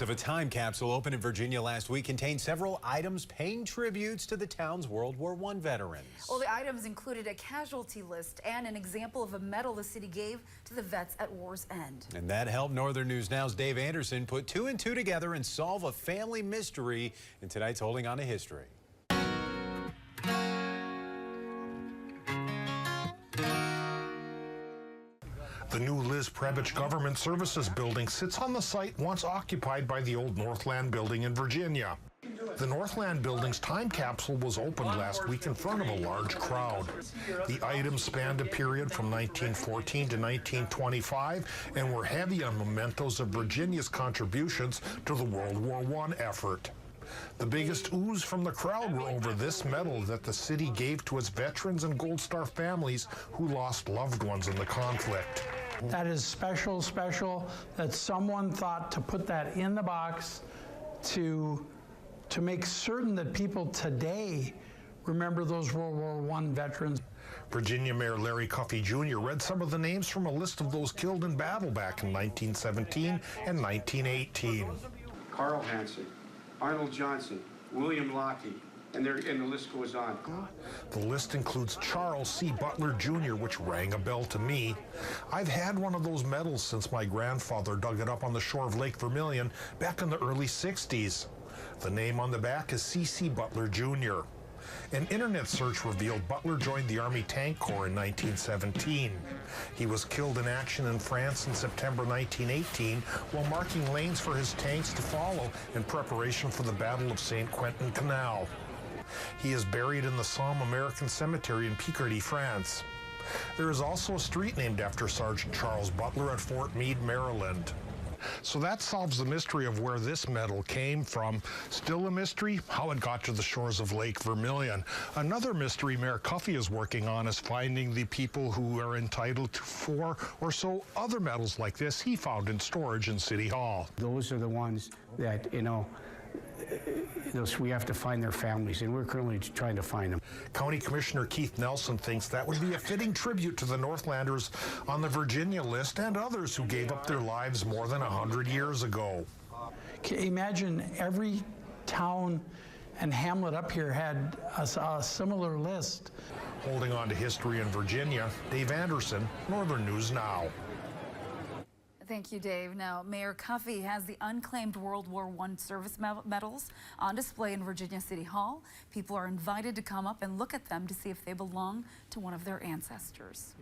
Of a time capsule opened in Virginia last week contained several items paying tributes to the town's World War I veterans. Well, the items included a casualty list and an example of a medal the city gave to the vets at war's end. And that helped Northern News Now's Dave Anderson put two and two together and solve a family mystery in tonight's Holding On to History. The new Liz Prebich Government Services building sits on the site once occupied by the old Northland building in Virginia. The Northland building's time capsule was opened last week in front of a large crowd. The items spanned a period from 1914 to 1925 and were heavy on mementos of Virginia's contributions to the World War I effort. The biggest ooze from the crowd were over this medal that the city gave to its veterans and Gold Star families who lost loved ones in the conflict. That is special that someone thought to put that in the box to make certain that people today remember those World War I veterans. Virginia Mayor Larry Cuffey Jr. read some of the names from a list of those killed in battle back in 1917 and 1918. Carl Hansen, Arnold Johnson, William Lockheed, and the list goes on. The list includes Charles C. Butler Jr., which rang a bell to me. I've had one of those medals since my grandfather dug it up on the shore of Lake Vermilion back in the early 60s. The name on the back is C.C. Butler Jr. An internet search revealed Butler joined the Army Tank Corps in 1917. He was killed in action in France in September 1918 while marking lanes for his tanks to follow in preparation for the Battle of St. Quentin Canal. He is buried in the Somme American Cemetery in Picardy, France. There is also a street named after Sergeant Charles Butler at Fort Meade, Maryland. So that solves the mystery of where this medal came from. Still a mystery, how it got to the shores of Lake Vermilion. Another mystery Mayor Cuffey is working on is finding the people who are entitled to 4 or so other medals like this he found in storage in City Hall. Those are the ones that, we have to find their families, and we're currently trying to find them. County Commissioner Keith Nelson thinks that would be a fitting tribute to the Northlanders on the Virginia list and others who gave up their lives more than 100 years ago. Imagine every town and hamlet up here had a similar list. Holding on to history in Virginia, Dave Anderson, Northern News Now. Thank you, Dave. Now, Mayor Cuffey has the unclaimed World War I service medals on display in Virginia City Hall. People are invited to come up and look at them to see if they belong to one of their ancestors.